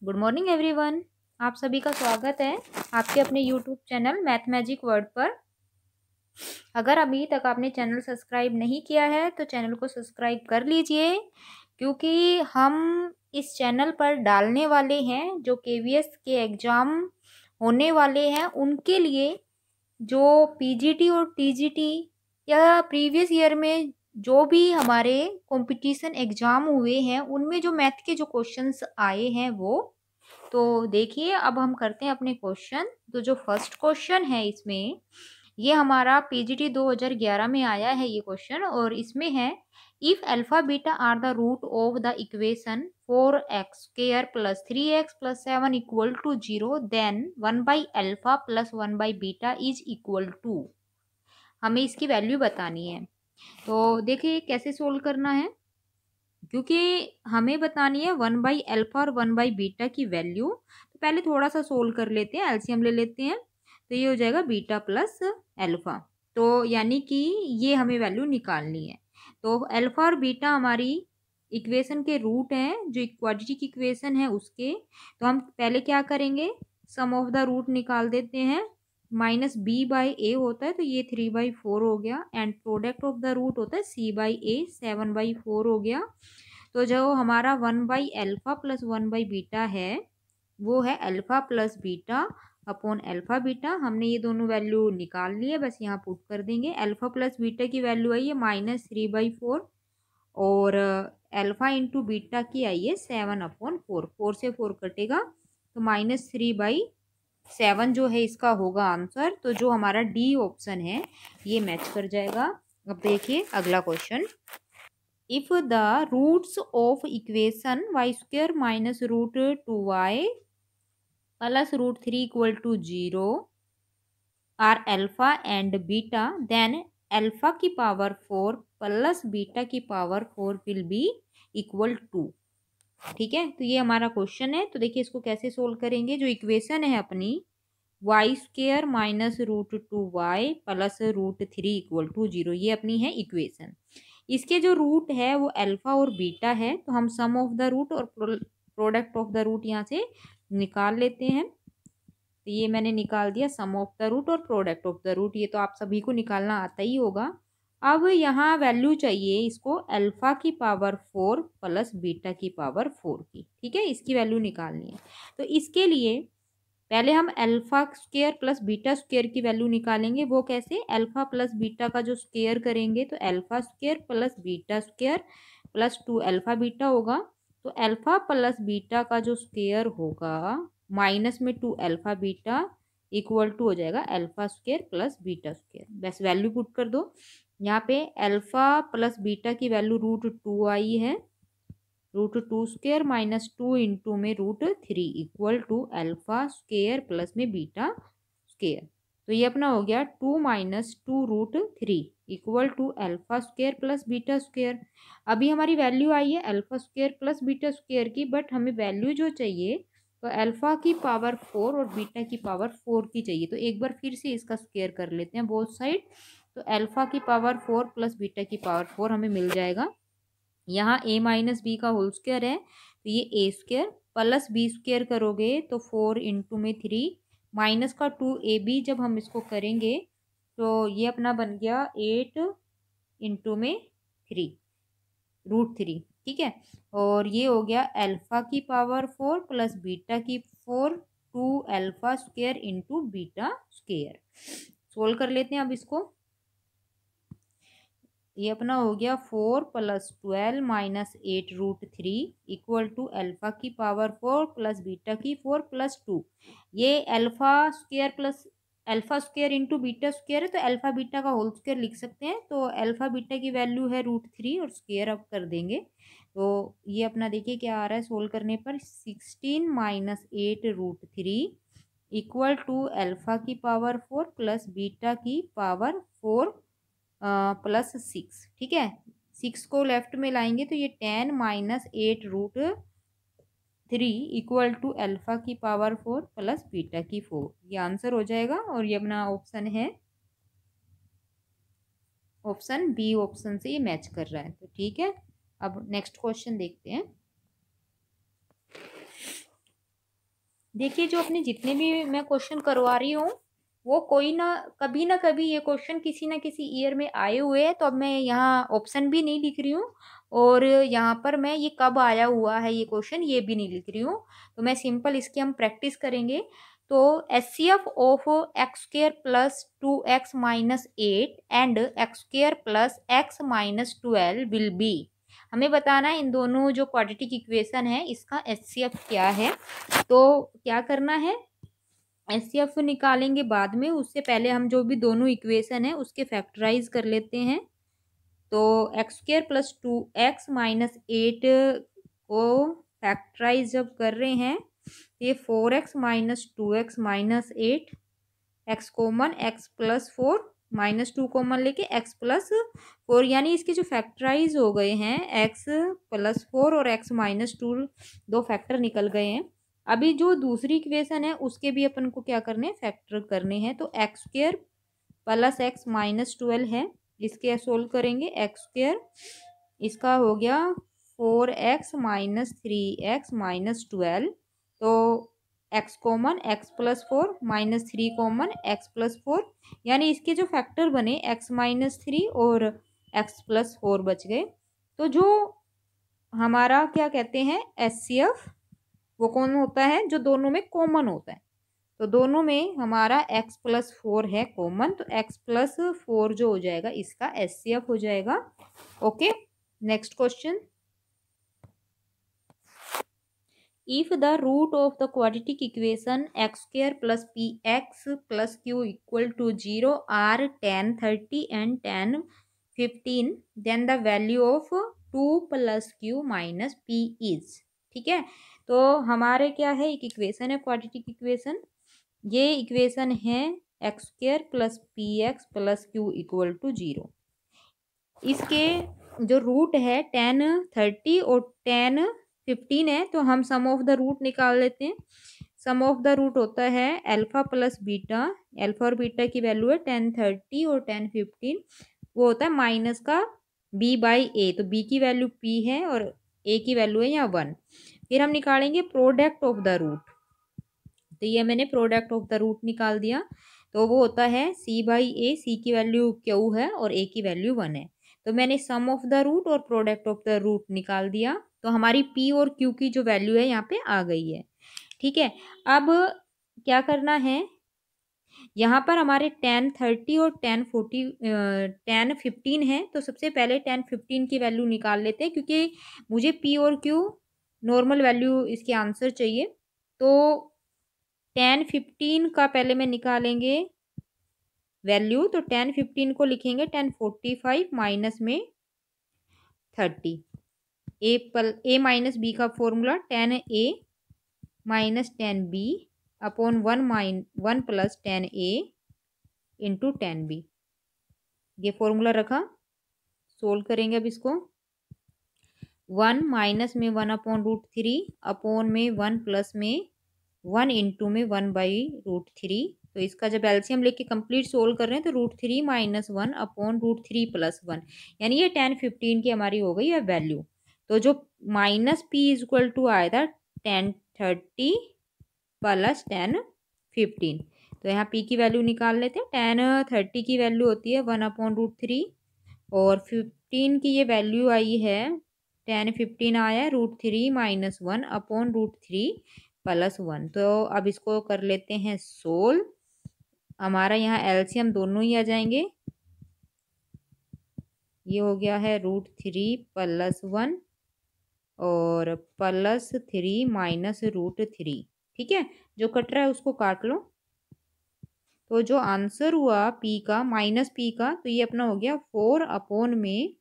Good morning everyone. आप सभी का स्वागत है आपके अपने YouTube channel math magic word पर। अगर अभी तक आपने चैनल सब्सक्राइब नहीं किया है तो चैनल को सब्सक्राइब कर लीजिए, क्योंकि हम इस चैनल पर डालने वाले हैं जो केवीएस के एग्ज़ाम होने वाले हैं उनके लिए, जो पीजीटी और टीजीटी या प्रीवियस ईयर में जो भी हमारे कंपटीशन एग्ज़ाम हुए हैं उनमें जो मैथ के जो क्वेश्चंस आए हैं वो। तो देखिए अब हम करते हैं अपने क्वेश्चन। तो जो फर्स्ट क्वेश्चन है इसमें, ये हमारा पीजीटी 2011 में आया है ये क्वेश्चन, और इसमें है if alpha beta are the root of the equation 4x² + 3x + 7 = 0, then 1/अल्फा + 1/बीटा इज इक्वल टू। हमें इसकी वैल्यू बतानी है। तो देखिए कैसे सोल्व करना है, क्योंकि हमें बतानी है 1/अल्फा और 1/बीटा की वैल्यू। तो पहले थोड़ा सा सोल्व कर लेते हैं, एलसीएम ले लेते हैं। तो ये हो जाएगा बीटा प्लस अल्फा। तो यानी कि ये हमें वैल्यू निकालनी है। तो अल्फा और बीटा हमारी इक्वेशन के रूट हैं, जो क्वाड्रेटिक इक्वेशन है उसके। तो हम पहले क्या करेंगे, सम ऑफ द रूट निकाल देते हैं। -b/a होता है तो ये 3/4 हो गया, and product of the root होता है c/a 7/4 हो गया। तो जो हमारा 1/अल्फा + 1/बीटा है वो है alpha plus beta upon alpha beta. हमने ये दोनों वैल्यू निकाल ली है, बस यहाँ पुट कर देंगे। अल्फा प्लस बीटा की वैल्यू आई है -3/4, और अल्फा इंटू बीटा की आई है 7/4। 4 से 4 कटेगा तो -3/7 जो है इसका होगा आंसर। तो जो हमारा डी ऑप्शन है ये मैच कर जाएगा। अब देखिए अगला question. If the roots of equation y² minus root 2y plus root 3 = 0 are alpha and beta, then alpha की पावर 4 प्लस बीटा की power 4 will be equal to। ठीक है, तो ये हमारा क्वेश्चन है। तो देखिए इसको कैसे सोल्व करेंगे। जो इक्वेशन है अपनी y² minus root 2y plus root 3 = 0, ये अपनी है इक्वेशन। इसके जो रूट है वो अल्फा और बीटा है, तो हम सम ऑफ द रूट और प्रोडक्ट ऑफ द रूट यहाँ से निकाल लेते हैं। तो ये मैंने निकाल दिया सम ऑफ द रूट और प्रोडक्ट ऑफ द रूट, ये तो आप सभी को निकालना आता ही होगा। अब यहाँ वैल्यू चाहिए इसको अल्फा की पावर 4 प्लस बीटा की पावर 4 की। ठीक है, इसकी वैल्यू निकालनी है। तो इसके लिए पहले हम alpha square plus beta square की वैल्यू निकालेंगे। वो कैसे, अल्फा प्लस बीटा का जो स्क्वायर करेंगे तो alpha square plus beta square plus 2 alpha beta होगा। तो अल्फा प्लस बीटा का जो स्क्वायर होगा माइनस में 2 अल्फा बीटा इक्वल टू हो जाएगा alpha square plus beta square. बस वैल्यू पुट कर दो। यहाँ पे अल्फा प्लस बीटा की वैल्यू √2 आई है, √2² माइनस 2 इंटू में √3 equal to alpha square plus में बीटा स्क्वेयर। तो ये अपना हो गया 2 minus 2√3 equal to alpha square plus beta square. अभी हमारी वैल्यू आई है alpha square plus beta square की, बट हमें वैल्यू जो चाहिए तो अल्फा की पावर 4 और बीटा की पावर 4 की चाहिए। तो एक बार फिर से इसका स्क्वेयर कर लेते हैं बोथ साइड। तो अल्फा की पावर 4 प्लस बीटा की पावर 4 हमें मिल जाएगा। यहाँ a माइनस बी का होल स्क्वायर है तो ये a² प्लस b² करोगे तो 4 इंटू में 3 माइनस का 2ab, जब हम इसको करेंगे तो ये अपना बन गया 8 इंटू में 3 √3। ठीक है, और ये हो गया अल्फा की पावर 4 प्लस बीटा की 4 2 alpha square into beta square. Solve कर लेते हैं अब इसको। ये अपना हो गया 4 + 12 माइनस 8 √3 इक्वल टू अल्फा की पावर 4 प्लस बीटा की 4 प्लस 2। ये alpha square into beta square है, तो अल्फा बीटा का होल स्क्वायर लिख सकते हैं। तो अल्फा बीटा की वैल्यू है √3 और स्क्वायर अब कर देंगे। तो ये अपना देखिए क्या आ रहा है सोल्व करने पर, 16 माइनस 8 √3 इक्वल टू अल्फा की पावर 4 प्लस बीटा की पावर 4 प्लस 6। ठीक है, 6 को लेफ्ट में लाएंगे तो ये 10 माइनस 8 √3 इक्वल टू अल्फा की पावर 4 प्लस बीटा की 4, ये आंसर हो जाएगा। और ये अपना ऑप्शन है, ऑप्शन बी ऑप्शन से ये मैच कर रहा है। तो ठीक है, अब नेक्स्ट क्वेश्चन देखते हैं। देखिए जो अपने जितने भी मैं क्वेश्चन करवा रही हूँ वो कोई ना कभी ये क्वेश्चन किसी ना किसी ईयर में आए हुए हैं, तो अब मैं यहाँ ऑप्शन भी नहीं लिख रही हूँ और यहाँ पर मैं ये कब आया हुआ है ये क्वेश्चन ये भी नहीं लिख रही हूँ। तो मैं सिंपल इसकी हम प्रैक्टिस करेंगे। तो HCF of x square plus 2x minus 8 and x square plus x minus 12 will be. हमें बताना है इन दोनों जो क्वाड्रेटिक इक्वेशन है इसका HCF क्या है। तो क्या करना है, HCF निकालेंगे बाद में, उससे पहले हम जो भी दोनों इक्वेशन है उसके फैक्टराइज कर लेते हैं। तो x square plus 2x minus 8 को फैक्टराइज जब कर रहे हैं तो ये 4x minus 2x minus 8, x common x plus 4 minus 2 common लेके एक्स प्लस 4, यानी इसके जो फैक्टराइज हो गए हैं एक्स प्लस 4 और एक्स माइनस 2 दो फैक्टर निकल गए हैं। अभी जो दूसरी इक्वेशन है उसके भी अपन को क्या करने हैं, फैक्टर करने हैं। तो x square plus x minus 12 है, इसके सोल्व करेंगे। एक्स स्क्र इसका हो गया 4x माइनस 3x माइनस 12, तो x common x plus 4 minus 3 common x plus 4, यानी इसके जो फैक्टर बने एक्स माइनस 3 और एक्स प्लस 4 बच गए। तो जो हमारा क्या कहते हैं HCF वो कौन होता है, जो दोनों में कॉमन होता है। तो दोनों में हमारा x प्लस 4 है कॉमन, तो x प्लस 4 जो हो जाएगा इसका HCF हो जाएगा। Okay, next question. If the root of the quadratic equation x square plus px plus q equal to 0 are 10, 30 and 10, 15, then the value of 2 plus q minus p is। ठीक है, तो हमारे क्या है, एक इक्वेशन है क्वाड्रेटिक इक्वेशन। ये equation है x square plus p x plus q equal to 0। इसके जो रूट है 10, 30 और 10, 15 है, तो हम सम ऑफ द रूट निकाल लेते हैं। सम ऑफ द रूट होता है अल्फा प्लस बीटा, अल्फा और बीटा की वैल्यू है 10, 30 और 10, 15, वो होता है माइनस का b बाई ए। तो b की वैल्यू p है और a की वैल्यू है यहाँ 1। फिर हम निकालेंगे प्रोडक्ट ऑफ द रूट, तो ये मैंने प्रोडक्ट ऑफ द रूट निकाल दिया। तो वो होता है c बाई ए, सी की वैल्यू q है और a की वैल्यू 1 है। तो मैंने सम ऑफ द रूट और प्रोडक्ट ऑफ द रूट निकाल दिया, तो हमारी p और q की जो वैल्यू है यहाँ पे आ गई है। ठीक है, अब क्या करना है, यहाँ पर हमारे 10, 30 और 10, 40, 10, 15 है। तो सबसे पहले 10, 15 की वैल्यू निकाल लेते हैं, क्योंकि मुझे p और q नॉर्मल वैल्यू इसके आंसर चाहिए। तो 10, 15 का पहले में निकालेंगे वैल्यू, तो 10, 15 को लिखेंगे 10, 45 माइनस में 30। ए माइनस बी का formula 10a minus 10b upon 1 plus 10a into 10b, ये फॉर्मूला रखा। सोल्व करेंगे अब इसको। 1 माइनस में 1 अपॉन रूट 3 अपॉन में 1 प्लस में 1 इंटू में 1 बाई रूट 3। तो इसका जब एलसीएम लेके कंप्लीट सोल्व कर रहे हैं तो root 3 minus 1 upon root 3 plus 1, यानी ये 10, 15 की हमारी हो गई है वैल्यू। तो जो minus p is equal to आया था 10, 30 प्लस 10, 15, तो यहाँ पी की वैल्यू निकाल लेते हैं। 10, 30 की वैल्यू होती है 1 अपॉन रूट 3 और 15 की ये वैल्यू आई है 10, 15 आया है root 3 minus 1 upon root 3 plus 1। तो अब इसको कर लेते हैं सोल्व। हमारा यहाँ एलसीएम दोनों ही आ जाएंगे। ये हो गया है रूट 3 प्लस 1 और प्लस 3 माइनस रूट 3। ठीक है, जो कट रहा है उसको काट लो। तो जो आंसर हुआ पी का माइनस पी का, तो ये अपना हो गया 4 अपॉन में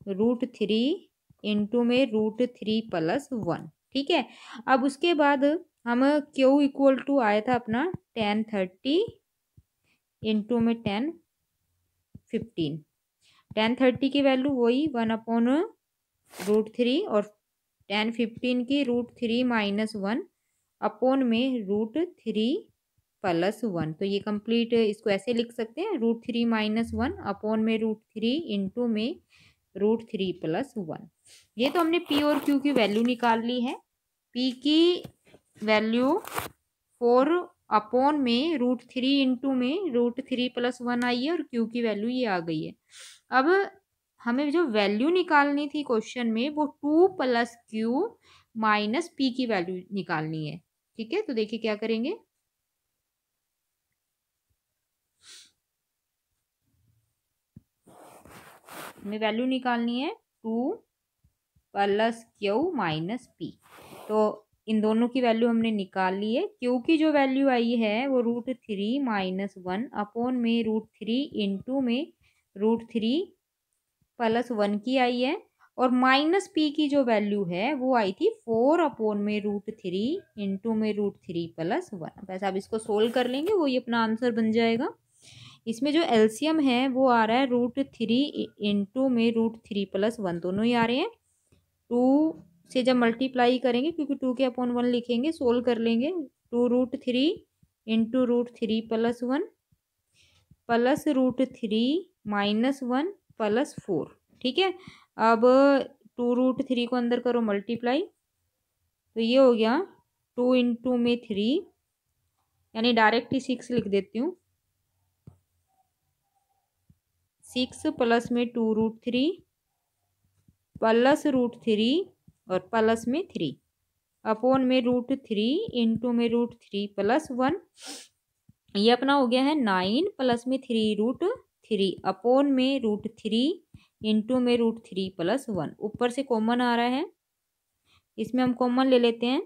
रूट 3 इंटू में रूट 3 प्लस 1। ठीक है, अब उसके बाद हम क्यू इक्वल टू आया था अपना 10, 30 इंटू में 10, 15। 10, 30 की वैल्यू वही 1 अपॉन रूट 3 और 10, 15 की रूट 3 माइनस 1 अपॉन में रूट 3 प्लस 1। तो ये कंप्लीट इसको ऐसे लिख सकते हैं रूट 3 माइनस 1 अपॉन में रूट 3 इंटू में रूट 3 प्लस 1। ये तो हमने पी और क्यू की वैल्यू निकाल ली है। पी की वैल्यू 4 अपॉन में √3 इंटू में √3 + 1 आई है और क्यू की वैल्यू ये आ गई है। अब हमें जो वैल्यू निकालनी थी क्वेश्चन में वो 2 + Q - P की वैल्यू निकालनी है। ठीक है, तो देखिए क्या करेंगे। हमें वैल्यू निकालनी है 2 + Q - P। तो इन दोनों की वैल्यू हमने निकाल ली है। क्यू की जो वैल्यू आई है वो √3 - 1 अपॉन में √3 इंटू में √3 + 1 की आई है और -P की जो वैल्यू है वो आई थी 4 अपॉन में √3 इंटू में √3 + 1। वैसे आप इसको सोल्व कर लेंगे, वो ही अपना आंसर बन जाएगा। इसमें जो एलसीएम है वो आ रहा है √3 इंटू में √3 + 1, दोनों ही आ रहे हैं। 2 से जब मल्टीप्लाई करेंगे, क्योंकि 2 के अपॉन 1 लिखेंगे, सोल्व कर लेंगे। 2√3 इंटू √3 + 1 प्लस √3 - 1 + 4। ठीक है, अब 2√3 को अंदर करो मल्टीप्लाई, तो ये हो गया 2 इंटू में 3, यानी डायरेक्ट ही 6 लिख देती हूँ। 6 प्लस में 2√3 प्लस √3 और प्लस में 3 अपॉन में √3 इंटू में √3 + 1। ये अपना हो गया है 9 प्लस में 3√3 अपॉन में √3 इंटू में √3 + 1। ऊपर से कॉमन आ रहा है, इसमें हम कॉमन ले लेते हैं।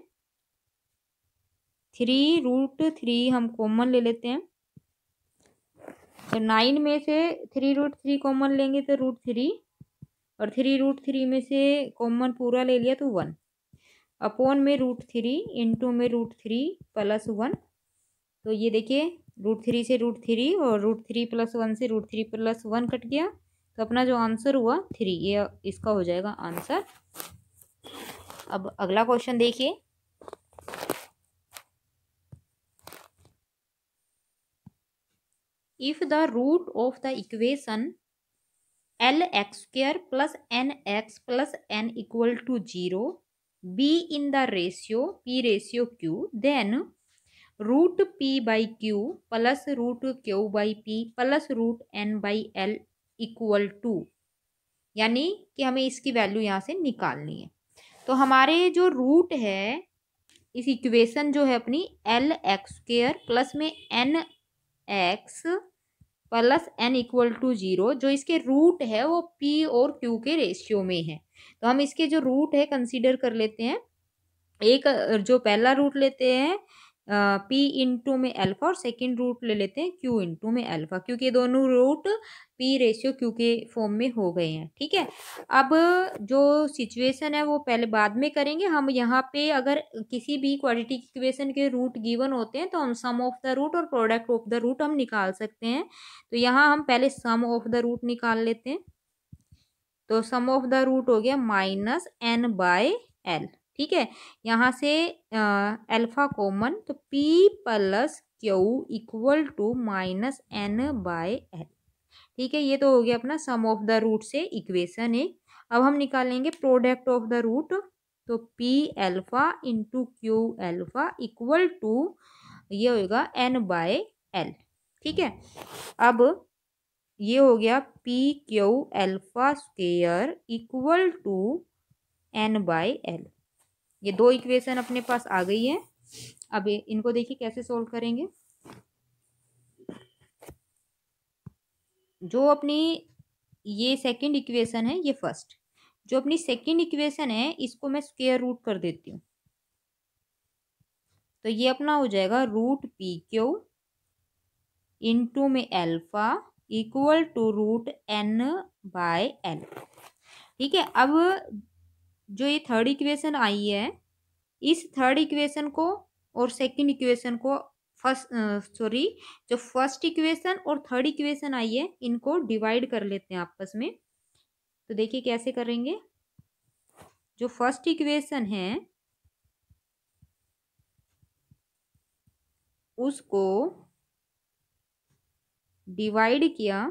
3√3 हम कॉमन ले लेते हैं, तो 9 में से 3√3 कॉमन लेंगे तो √3 और 3√3 में से कॉमन पूरा ले लिया तो 1 अपॉन में √3 इंटू में √3 + 1। तो ये देखिए √3 से √3 और √3 + 1 से √3 + 1 कट गया, तो अपना जो आंसर हुआ 3, ये इसका हो जाएगा आंसर। अब अगला क्वेश्चन देखिए। If the root of the equation LX² + NX + N = 0 be in the ratio P/Q, then √P/Q plus √Q/P plus √N/L = यानी कि हमें इसकी वैल्यू यहाँ से निकालनी है। तो हमारे जो रूट है इस इक्वेशन जो है अपनी LX² प्लस में NX प्लस N = 0, जो इसके रूट है वो P और Q के रेशियो में है। तो हम इसके जो रूट है कंसीडर कर लेते हैं। एक जो पहला रूट लेते हैं P इंटू में अल्फा और सेकंड रूट ले लेते हैं Q इंटू में अल्फा, क्योंकि ये दोनों रूट P/Q के फॉर्म में हो गए हैं। ठीक है, अब जो सिचुएशन है वो पहले बाद में करेंगे हम। यहाँ पे अगर किसी भी क्वाड्रेटिक इक्वेशन के रूट गिवन होते हैं तो हम सम ऑफ द रूट और प्रोडक्ट ऑफ द रूट हम निकाल सकते हैं। तो यहाँ हम पहले सम ऑफ द रूट निकाल लेते हैं। तो सम ऑफ द रूट हो गया -N/L। ठीक है, यहाँ से अल्फा कॉमन, तो P + Q = -N/L। ठीक है, ये तो हो गया अपना सम ऑफ द रूट से इक्वेशन एक। अब हम निकालेंगे प्रोडक्ट ऑफ द रूट, तो P∝ इंटू Q∝ = ये होगा N/L। ठीक है, अब ये हो गया PQ∝² = N/L। ये दो इक्वेशन अपने पास आ गई है। अब इनको देखिए कैसे सोल्व करेंगे। जो अपनी ये सेकंड इक्वेशन है, ये फर्स्ट, जो अपनी सेकंड इक्वेशन है इसको मैं स्क्वायर रूट कर देती हूँ। तो ये अपना हो जाएगा √PQ इंटू में अल्फा = √N/L। ठीक है, अब जो ये थर्ड इक्वेशन आई है, इस थर्ड इक्वेशन को और सेकंड इक्वेशन को जो फर्स्ट इक्वेशन और थर्ड इक्वेशन आई है इनको डिवाइड कर लेते हैं आपस में। तो देखिए कैसे करेंगे। जो फर्स्ट इक्वेशन है उसको डिवाइड किया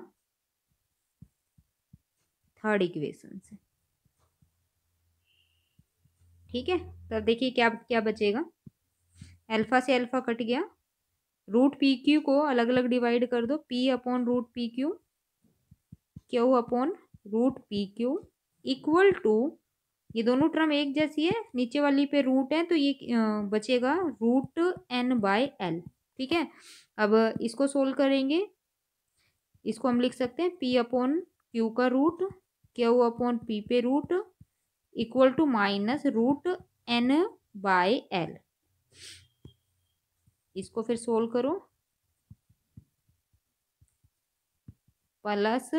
थर्ड इक्वेशन से। ठीक है, तो अब देखिए क्या क्या बचेगा। अल्फा से अल्फा कट गया, रूट पी क्यू को अलग अलग डिवाइड कर दो, p upon root p q, q upon root p q equal to, ये दोनों टर्म एक जैसी है, नीचे वाली पे रूट है तो ये बचेगा रूट एन बाय एल। ठीक है, अब इसको सोल्व करेंगे, इसको हम लिख सकते हैं पी अपॉन क्यू का रूट, क्यू अपॉन पी पे root equal to minus root n by l. इसको फिर सोल्व करो, plus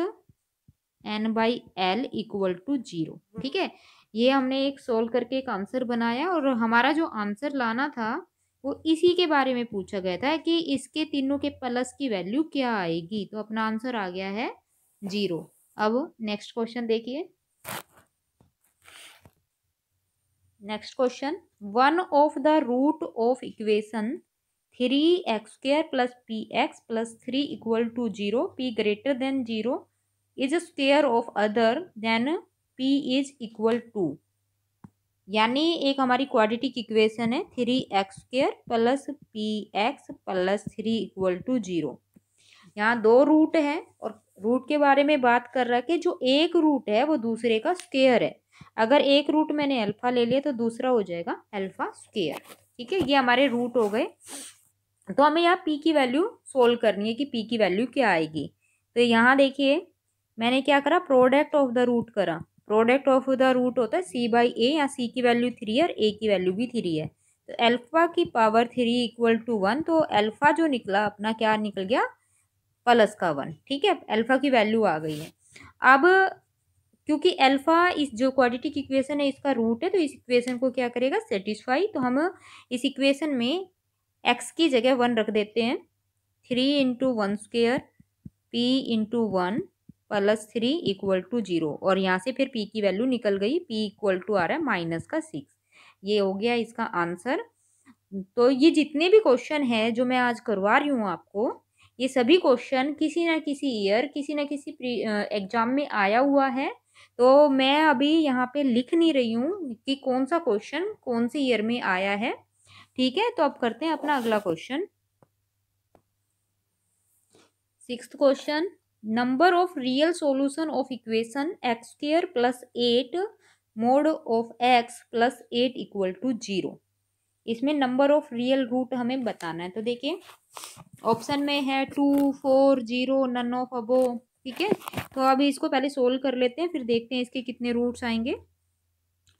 n by l equal to 0। ठीक है, ये हमने एक सोल्व करके एक आंसर बनाया, और हमारा जो आंसर लाना था वो इसी के बारे में पूछा गया था कि इसके तीनों के प्लस की वैल्यू क्या आएगी, तो अपना आंसर आ गया है 0। अब नेक्स्ट क्वेश्चन देखिए, next question, one of the root of equation 3x² plus px plus 3 equal to 0, p greater than 0 is a square of other than p is equal to. यानी एक हमारी क्वाड्रेटिक इक्वेशन है 3x² plus px plus 3 equal to 0। यहाँ दो root है और root के बारे में बात कर रहा है कि जो एक रूट है वो दूसरे का स्क्वायर है। अगर एक रूट मैंने अल्फा ले लिया तो दूसरा हो जाएगा अल्फा स्क्वायर। ठीक है, ये हमारे रूट हो गए। तो हमें यहाँ p की वैल्यू सोल्व करनी है कि p की वैल्यू क्या आएगी। तो यहाँ देखिए मैंने क्या करा, प्रोडक्ट ऑफ द रूट करा। प्रोडक्ट ऑफ द रूट होता है c बाई ए, या c की वैल्यू 3 है और a की वैल्यू भी 3 है, तो अल्फा की पावर 3 इक्वल टू 1, तो अल्फा जो निकला अपना क्या निकल गया, प्लस का 1। ठीक है, अल्फा की वैल्यू आ गई है। अब क्योंकि अल्फा इस जो क्वाड्रेटिक इक्वेशन है इसका रूट है, तो इस इक्वेशन को क्या करेगा, सेटिस्फाई। तो हम इस इक्वेशन में x की जगह 1 रख देते हैं, 3 into 1 square p into 1 plus 3 equal to 0, और यहाँ से फिर p की वैल्यू निकल गई, p इक्वल टू आ रहा है माइनस का 6। ये हो गया इसका आंसर। तो ये जितने भी क्वेश्चन है जो मैं आज करवा रही हूँ आपको, ये सभी क्वेश्चन किसी ना किसी ईयर किसी ना किसी एग्जाम में आया हुआ है। तो मैं अभी यहाँ पे लिख नहीं रही हूँ कि कौन सा क्वेश्चन कौन से ईयर में आया है। ठीक है, तो अब करते हैं अपना अगला question, 6th question, number of real solution of equation x² plus 8 mod of x plus 8 equal to 0। इसमें नंबर ऑफ रियल रूट हमें बताना है। तो देखिए ऑप्शन में है 2, 4, 0, नन ऑफ अबो। ठीक है, तो अभी इसको पहले सोल्व कर लेते हैं, फिर देखते हैं इसके कितने रूट्स आएंगे।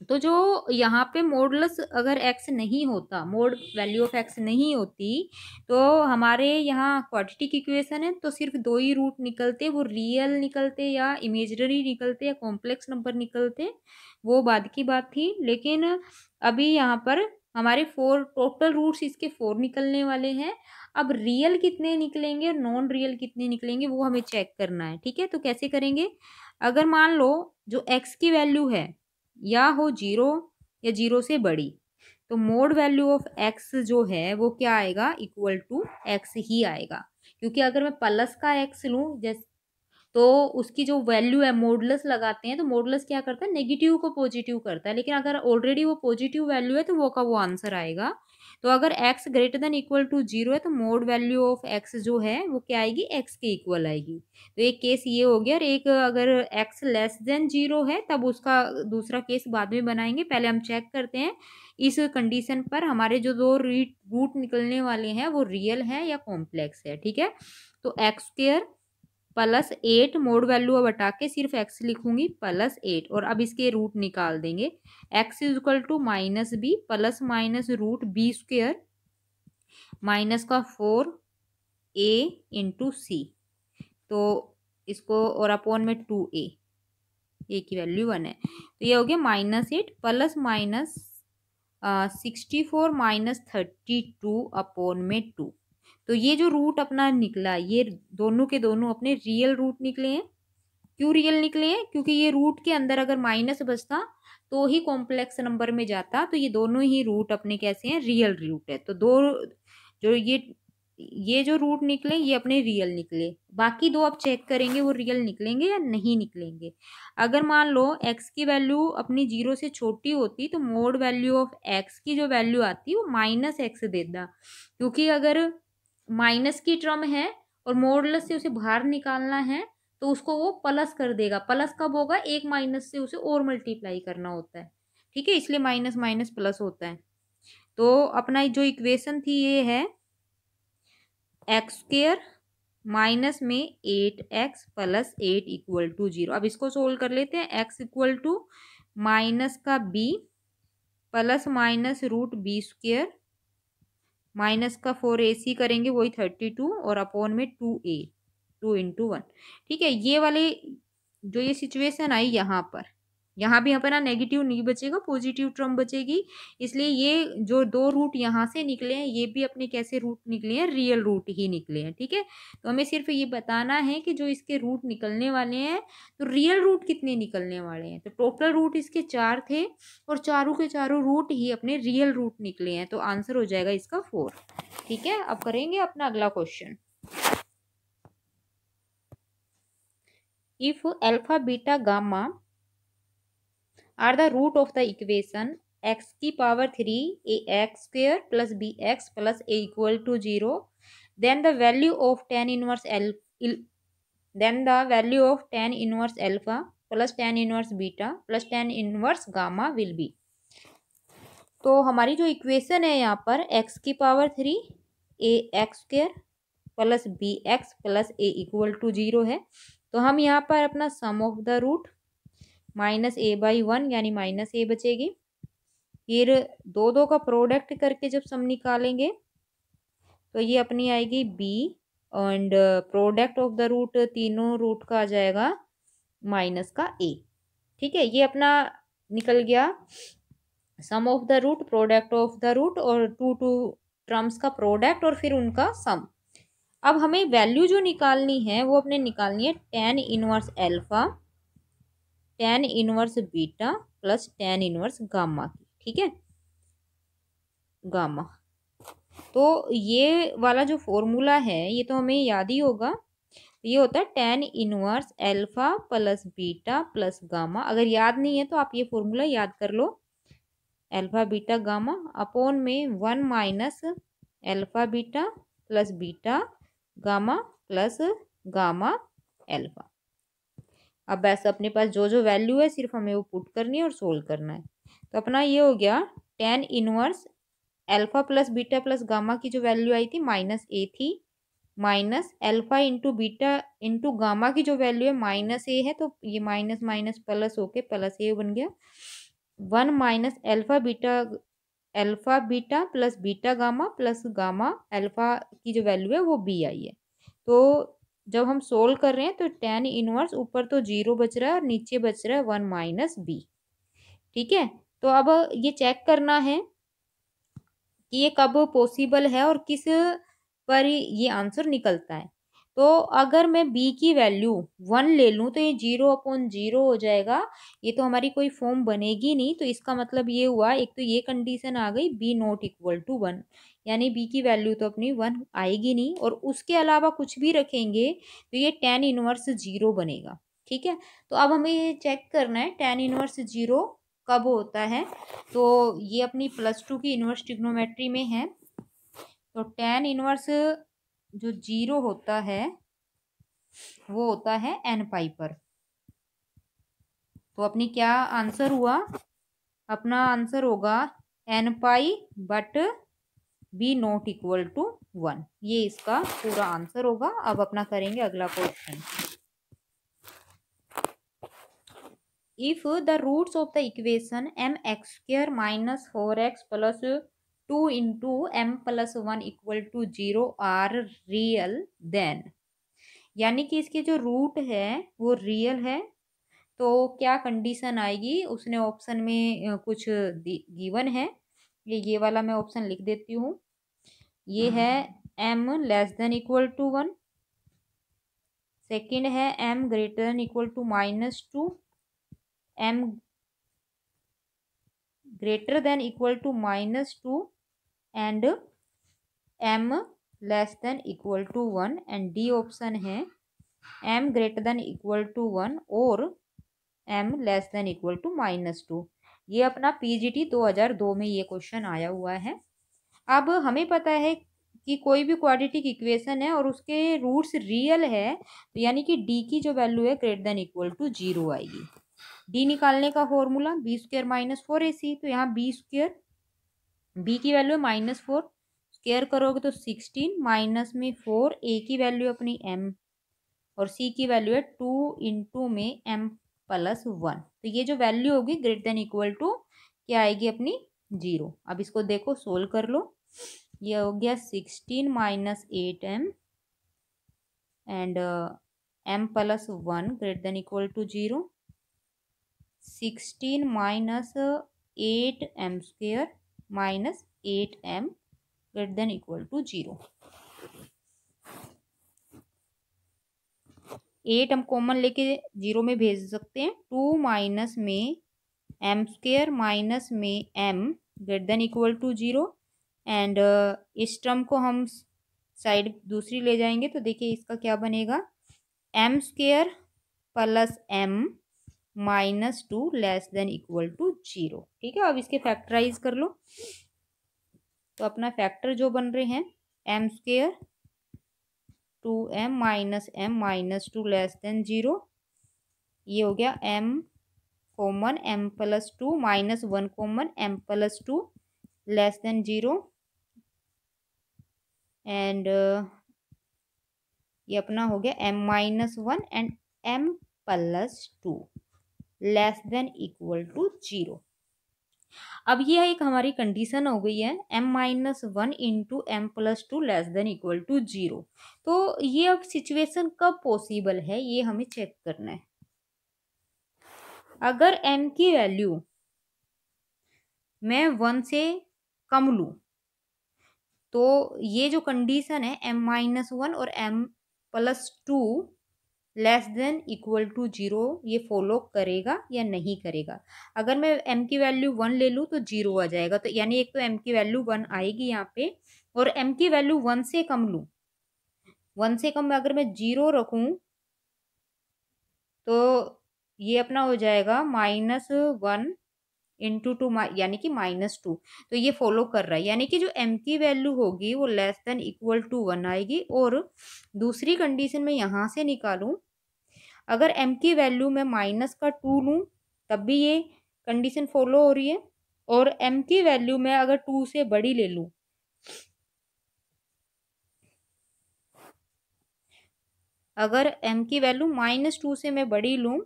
तो जो यहाँ पे मॉडुलस अगर x नहीं होता, मोड वैल्यू ऑफ x नहीं होती, तो हमारे यहाँ क्वाड्रेटिक इक्वेशन है तो सिर्फ दो ही रूट निकलते, वो रियल निकलते या इमेजिनरी निकलते या कॉम्प्लेक्स नंबर निकलते, वो बाद की बात थी। लेकिन अभी यहाँ पर हमारे 4 टोटल रूट्स इसके 4 निकलने वाले हैं। अब रियल कितने निकलेंगे और नॉन रियल कितने निकलेंगे वो हमें चेक करना है। ठीक है, तो कैसे करेंगे, अगर मान लो जो x की वैल्यू है या हो 0 या 0 से बड़ी, तो मोड वैल्यू ऑफ x जो है वो क्या आएगा, इक्वल टू x ही आएगा। क्योंकि अगर मैं प्लस का x लूँ जैसे, तो उसकी जो वैल्यू है मॉडुलस लगाते हैं, तो मॉडुलस क्या करता है, नेगेटिव को पॉजिटिव करता है। लेकिन अगर ऑलरेडी वो पॉजिटिव वैल्यू है तो वो का वो आंसर आएगा। तो अगर x greater than equal to 0 है तो मोड वैल्यू ऑफ x जो है वो क्या आएगी, x के इक्वल आएगी। तो एक केस ये हो गया, और एक अगर x लेस देन 0 है तब उसका दूसरा केस बाद में बनाएंगे। पहले हम चेक करते हैं इस कंडीशन पर हमारे जो दो रूट निकलने वाले हैं वो रियल है या कॉम्प्लेक्स है। ठीक है, तो x² प्लस 8 मोड वैल्यू अब हटा के सिर्फ x लिखूंगी प्लस 8, और अब इसके रूट निकाल देंगे। x is equal to minus b plus minus root b square minus का 4a इंटू सी, तो इसको और अपॉन में 2a, a की वैल्यू 1 है, तो ये हो गया -8 प्लस माइनस 64 माइनस 32 अपॉन में 2। तो ये जो रूट अपना निकला, ये दोनों के दोनों अपने रियल रूट निकले हैं। क्यों रियल निकले हैं, क्योंकि ये रूट के अंदर अगर माइनस बचता तो ही कॉम्प्लेक्स नंबर में जाता, तो ये दोनों ही रूट अपने कैसे हैं, रियल रूट है। तो दो जो ये ये जो रूट निकले ये अपने रियल निकले, बाकी दो अब चेक करेंगे वो रियल निकलेंगे या नहीं निकलेंगे। अगर मान लो x की वैल्यू अपनी 0 से छोटी होती तो मोड वैल्यू ऑफ x की जो वैल्यू आती वो -x देता, क्योंकि अगर माइनस की टर्म है और मॉडुलस से उसे बाहर निकालना है तो उसको वो प्लस कर देगा। प्लस कब होगा, एक माइनस से उसे और मल्टीप्लाई करना होता है, ठीक है, इसलिए माइनस माइनस प्लस होता है। तो अपना जो इक्वेशन थी ये है एक्स स्क्वेयर माइनस में 8x प्लस 8 इक्वल टू 0। अब इसको सोल्व कर लेते हैं। x इक्वल टू माइनस का b plus minus root b square minus का 4ac करेंगे वही 32 और अपॉन में 2a 2 × 1। ठीक है, ये वाले जो ये सिचुएशन आई यहाँ पर, यहाँ भी अपना नेगेटिव नहीं बचेगा, पॉजिटिव टर्म बचेगी, इसलिए ये जो दो रूट यहाँ से निकले हैं ये भी अपने कैसे रूट निकले हैं, रियल रूट ही निकले हैं। ठीक है, तो हमें सिर्फ ये बताना है कि जो इसके रूट निकलने वाले हैं तो रियल रूट कितने निकलने वाले हैं। तो टोटल रूट इसके 4 थे और चारों के चारों रूट ही अपने रियल रूट निकले हैं, तो आंसर हो जाएगा इसका 4। ठीक है, अब करेंगे अपना अगला question. If alpha beta gamma are the root of the equation x की power 3 ax square plus bx plus a equal to 0, then the value of tan inverse alpha plus tan inverse beta plus tan inverse gamma will be। तो हमारी जो equation है यहाँ पर x की power 3 ax square plus b x plus a equal to 0 है, तो हम यहाँ पर अपना सम ऑफ द रूट -a/1 यानी -a बचेगी। फिर दो दो का प्रोडक्ट करके जब सम निकालेंगे तो ये अपनी आएगी b and product of the root तीनों रूट का आ जाएगा माइनस का a। ठीक है, ये अपना निकल गया sum of the root, product of the root और टू टर्म्स का प्रोडक्ट और फिर उनका सम। अब हमें वैल्यू जो निकालनी है वो अपने निकालनी है tan inverse alpha, tan inverse beta plus tan inverse gamma की। ठीक है, गामा, तो ये वाला जो फॉर्मूला है ये तो हमें याद ही होगा, ये होता है tan inverse alpha plus beta plus gamma. अगर याद नहीं है तो आप ये फॉर्मूला याद कर लो, अल्फा बीटा गामा अपॉन में 1 minus alpha beta plus beta gamma plus gamma alpha. अब वैसे अपने पास जो जो वैल्यू है सिर्फ हमें वो पुट करनी है और सोल्व करना है। तो अपना ये हो गया tan inverse alpha plus beta plus gamma की जो वैल्यू आई थी -a थी, minus alpha into beta into gamma की जो वैल्यू है -a है, तो ये माइनस माइनस प्लस होके प्लस a बन गया। 1 minus alpha beta plus beta gamma plus gamma alpha की जो वैल्यू है वो b आई है। तो जब हम सोल्व कर रहे हैं तो tan इनवर्स ऊपर तो 0 बच रहा है और नीचे बच रहा है 1 माइनस b। ठीक है, तो अब ये चेक करना है कि ये कब पॉसिबल है और किस पर ये आंसर निकलता है। तो अगर मैं b की वैल्यू 1 ले लूँ तो ये 0/0 हो जाएगा, ये तो हमारी कोई फॉर्म बनेगी नहीं। तो इसका मतलब ये हुआ, एक तो ये कंडीशन आ गई b नॉट इक्वल टू 1, यानी b की वैल्यू तो अपनी 1 आएगी नहीं, और उसके अलावा कुछ भी रखेंगे तो ये tan इनवर्स 0 बनेगा। ठीक है, तो अब हमें ये चेक करना है tan इनवर्स 0 कब होता है। तो ये अपनी +2 की इनवर्स ट्रिग्नोमेट्री में है। तो tan इनवर्स जो 0 होता है वो होता है n पाई पर। तो अपनी क्या आंसर हुआ, अपना आंसर होगा n pi but b not equal to 1, ये इसका पूरा आंसर होगा। अब अपना करेंगे अगला question. If the roots of the equation mx² minus 4x plus 2 into m plus 1 equal to 0 are real then, यानी कि इसके जो रूट है वो रियल है, तो क्या कंडीशन आएगी। उसने ऑप्शन में कुछ गिवन है, ये वाला मैं ऑप्शन लिख देती हूँ। ये है m less than equal to 1, second है m greater than equal to -2, m greater than equal to -2 and m less than equal to 1 and D option है m greater than equal to 1 और m less than equal to -2। ये अपना PGT 2002 में ये question आया हुआ है। अब हमें पता है कि कोई भी क्वाड्रेटिक इक्वेशन है और उसके रूट्स रियल है, तो यानी कि डी की जो वैल्यू है ग्रेटर देन इक्वल टू 0 आएगी। डी निकालने का formula B square minus 4ac, तो यहाँ बी स्क्वायर, बी की वैल्यू है -4, स्क्वायर करोगे तो 16, माइनस में 4, ए की वैल्यू अपनी m और सी की वैल्यू है 2 इंटू में m प्लस 1। तो ये जो वैल्यू होगी ग्रेटर देन इक्वल टू क्या आएगी अपनी 0। अब इसको देखो सोल्व कर लो। ये हो गया 16 minus 8m and m plus 1 greater than equal to 0। 16 minus 8m square minus 8m greater than equal to 0। 8 हम कॉमन लेके 0 में भेज सकते हैं। 2 माइनस में m स्क्वेयर माइनस में m greater than equal to 0 and इस टर्म को हम साइड दूसरी ले जाएंगे तो देखिए इसका क्या बनेगा, m square plus m -2 less than equal to 0। ठीक है, अब इसके फैक्टराइज कर लो। तो अपना फैक्टर जो बन रहे हैं m square 2m minus m -2 less than 0। ये हो गया m common m plus 2 minus 1 common m plus 2 less than 0 and ये अपना हो गया m -1 and m plus 2 less than equal to 0। अब ये एक हमारी कंडीशन हो गई है m-1 into m plus 2 less than equal to 0। तो ये अब सिचुएशन कब पॉसिबल है ये हमें चेक करना है। अगर m की वैल्यू मैं 1 से कम लूँ तो ये जो कंडीशन है m-1 और m plus 2 less than equal to 0 ये फॉलो करेगा या नहीं करेगा। अगर मैं m की वैल्यू 1 ले लूँ तो 0 आ जाएगा, तो यानी एक तो m की वैल्यू 1 आएगी यहाँ पे, और m की वैल्यू 1 से कम लूँ, 1 से कम अगर मैं 0 रखूँ तो ये अपना हो जाएगा -1 इंटू 2 यानी कि -2। तो ये फॉलो कर रहा है, यानी कि जो m की वैल्यू होगी वो लेस देन इक्वल टू 1 आएगी। और दूसरी कंडीशन में यहाँ से निकालूं, अगर m की वैल्यू मैं -2 लूँ तब भी ये कंडीशन फॉलो हो रही है, और m की वैल्यू मैं अगर 2 से बड़ी ले लूँ, अगर m की वैल्यू -2 से मैं बड़ी लूँ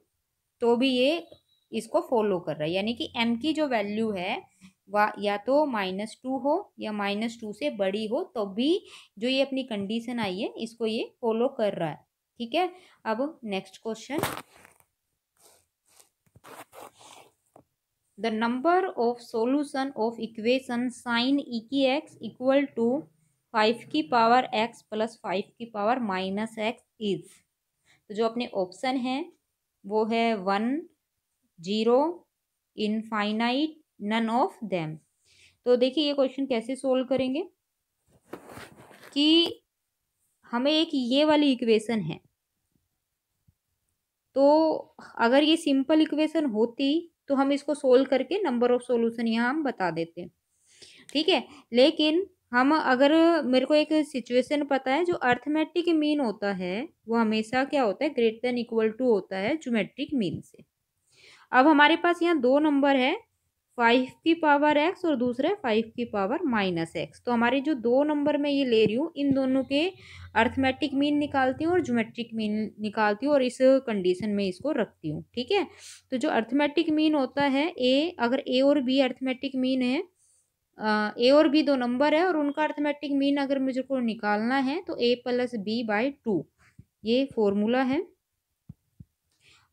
तो भी ये इसको फॉलो कर रहा है, यानी कि m की जो वैल्यू है वह या तो -2 हो या -2 से बड़ी हो, तो भी जो ये अपनी कंडीशन आई है इसको ये फॉलो कर रहा है। ठीक है, अब next question, the number of solution of equation sine e की x इक्वल टू 5 की पावर x प्लस 5 की पावर -x इज। तो जो अपने ऑप्शन है वो है 1, 0, इनफाइनाइट, नन ऑफ देम। तो देखिए ये क्वेश्चन कैसे सोल्व करेंगे कि हमें एक ये वाली इक्वेशन है, तो अगर ये सिंपल इक्वेशन होती तो हम इसको सोल्व करके नंबर ऑफ सॉल्यूशन यहाँ हम बता देते। ठीक है, लेकिन हम अगर मेरे को एक सिचुएशन पता है, जो अर्थमेटिक मीन होता है वो हमेशा क्या होता है, ग्रेटर देन इक्वल टू होता है ज्योमेट्रिक मीन से। अब हमारे पास यहाँ दो नंबर है, 5 की पावर x और दूसरा 5 की पावर -x। तो हमारे जो दो नंबर मैं ये ले रही हूँ इन दोनों के अर्थमेटिक मीन निकालती हूँ और ज्योमेट्रिक मीन निकालती हूँ और इस कंडीशन में इसको रखती हूँ। ठीक है, तो जो अर्थमेटिक मीन होता है a, अगर a और b अर्थमेटिक मीन है, a और b दो नंबर है और उनका अर्थमेटिक मीन अगर मुझे को निकालना है तो a प्लस b बाई 2 ये फॉर्मूला है।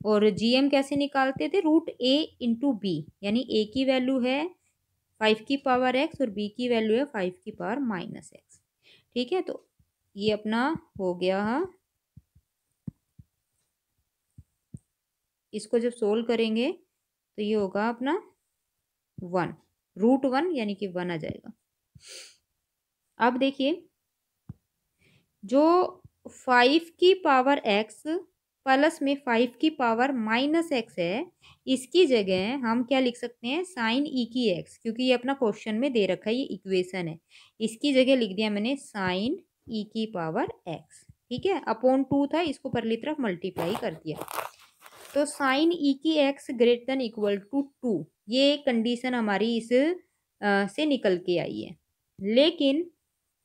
और जीएम कैसे निकालते थे, √a इंटू बी, यानी a की वैल्यू है 5 की पावर x और b की वैल्यू है 5 की पावर -x। ठीक है, तो ये अपना हो गया है। इसको जब सोल्व करेंगे तो ये होगा अपना 1, √1 यानी कि 1 आ जाएगा। अब देखिए जो 5 की पावर एक्स प्लस में 5 की पावर माइनस एक्स है, इसकी जगह हम क्या लिख सकते हैं, साइन ई की एक्स, क्योंकि ये अपना क्वेश्चन में दे रखा है, ये इक्वेशन है। इसकी जगह लिख दिया मैंने साइन ई की पावर एक्स, ठीक है। अपॉन 2 था, इसको परली तरफ मल्टीप्लाई कर दिया। तो साइन ई की X greater than equal to 2, ये कंडीशन हमारी इस से निकल के आई है। लेकिन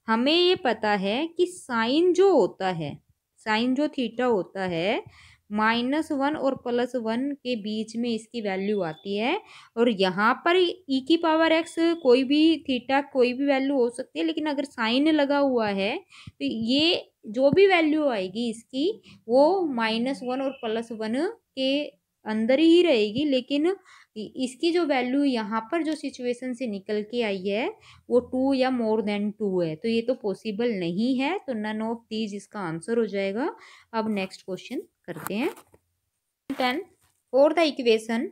हमें ये पता है कि साइन जो होता है, साइन जो थीटा होता है, -1 और +1 के बीच में इसकी वैल्यू आती है। और यहाँ पर ई की पावर एक्स कोई भी थीटा कोई भी वैल्यू हो सकती है, लेकिन अगर साइन लगा हुआ है तो ये जो भी वैल्यू आएगी इसकी, वो -1 और +1 के अंदर ही रहेगी। लेकिन इसकी जो वैल्यू यहाँ पर जो सिचुएशन से निकल के आई है वो 2 या मोर देन 2 है, तो ये तो पॉसिबल नहीं है। तो नन ऑफ दीज इसका आंसर हो जाएगा। अब नेक्स्ट क्वेश्चन करते हैं। 10 for the equation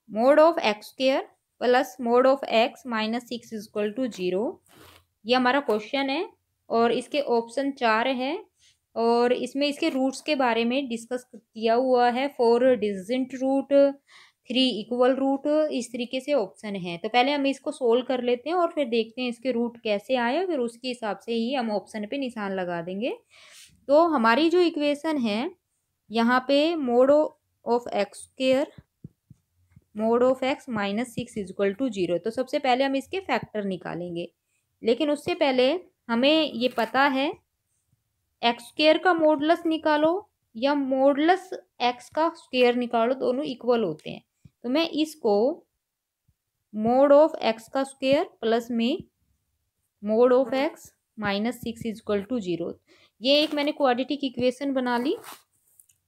mod of X square plus mod of X minus 6 is equal to 0, ये हमारा क्वेश्चन है और इसके ऑप्शन 4 है और इसमें इसके रूट्स के बारे में डिस्कस किया हुआ है। 4 डिस्टिंक्ट रूट, 3 इक्वल रूट, इस तरीके से ऑप्शन है। तो पहले हम इसको सोल्व कर लेते हैं और फिर देखते हैं इसके रूट कैसे आए, फिर उसके हिसाब से ही हम ऑप्शन पे निशान लगा देंगे। तो हमारी जो इक्वेशन है यहाँ पे mod of X square mod of X minus 6 is equal to 0, तो सबसे पहले हम इसके फैक्टर निकालेंगे। लेकिन उससे पहले हमें ये पता है एक्स स्क्वायर का मॉडुलस निकालो या मॉडुलस एक्स का स्क्वायर निकालो, दोनों इक्वल होते हैं। तो मैं इसको मोड ऑफ एक्स का स्क्वायर प्लस में mod of X minus 6 is equal to 0, ये एक मैंने क्वाड्रेटिक इक्वेशन बना ली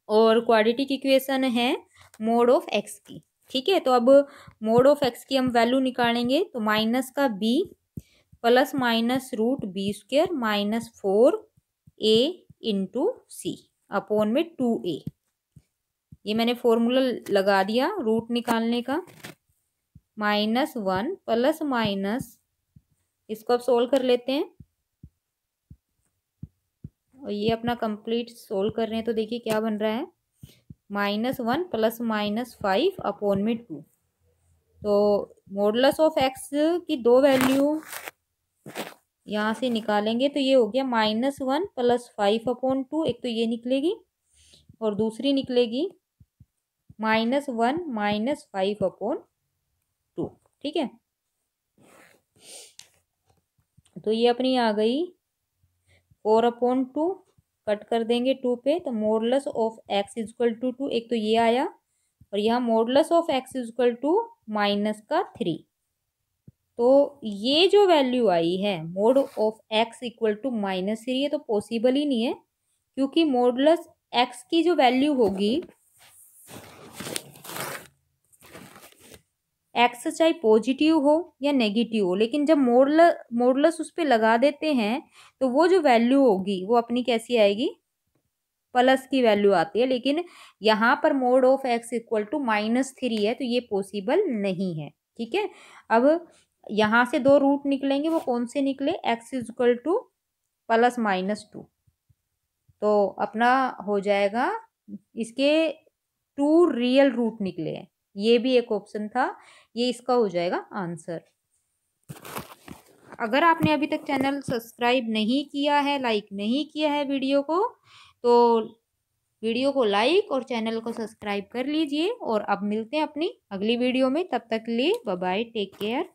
और क्वाड्रेटिक इक्वेशन है मोड ऑफ एक्स की, ठीक है। तो अब मोड ऑफ एक्स की हम वैल्यू निकालेंगे। तो माइनस का B plus minus root B square minus 4a into C upon में 2a, ये मैंने फॉर्मूला लगा दिया रूट निकालने का। -1 प्लस माइनस, इसको अब सोल्व कर लेते हैं और ये अपना कंप्लीट सोल्व कर रहे हैं। तो देखिए क्या बन रहा है, -1 प्लस माइनस 5 अपॉन में 2। तो मॉडुलस ऑफ एक्स की दो वैल्यू यहाँ से निकालेंगे तो ये हो गया -1 प्लस 5 अपॉन 2, एक तो ये निकलेगी और दूसरी निकलेगी -1 माइनस 5 अपॉन 2, ठीक है। तो ये अपनी आ गई 4 अपॉन 2, कट कर देंगे 2 पे, तो modulus of X is equal to 2, एक तो ये आया और यहाँ modulus of X is equal to minus का 3। तो ये जो वैल्यू आई है mod of X equal to -3, ये तो पॉसिबल ही नहीं है, क्योंकि मॉडुलस एक्स की जो वैल्यू होगी, एक्स चाहे पॉजिटिव हो या नेगेटिव हो, लेकिन जब मॉडुलस उस पर लगा देते हैं तो वो जो वैल्यू होगी वो अपनी कैसी आएगी, प्लस की वैल्यू आती है। लेकिन यहाँ पर mod of X equal to -3 है, तो ये पॉसिबल नहीं है, ठीक है। अब यहाँ से दो रूट निकलेंगे, वो कौन से निकले, x is equal two plus -2, तो अपना हो जाएगा, इसके 2 रियल रूट निकले हैं, ये भी एक ऑप्शन था, ये इसका हो जाएगा आंसर। अगर आपने अभी तक चैनल सब्सक्राइब नहीं किया है, लाइक नहीं किया है वीडियो को, तो वीडियो को लाइक और चैनल को सब्सक्राइब कर लीजिए। और अब मिलते हैं अपनी अगली वीडियो में, तब तक के लिए बाय बाय, टेक केयर।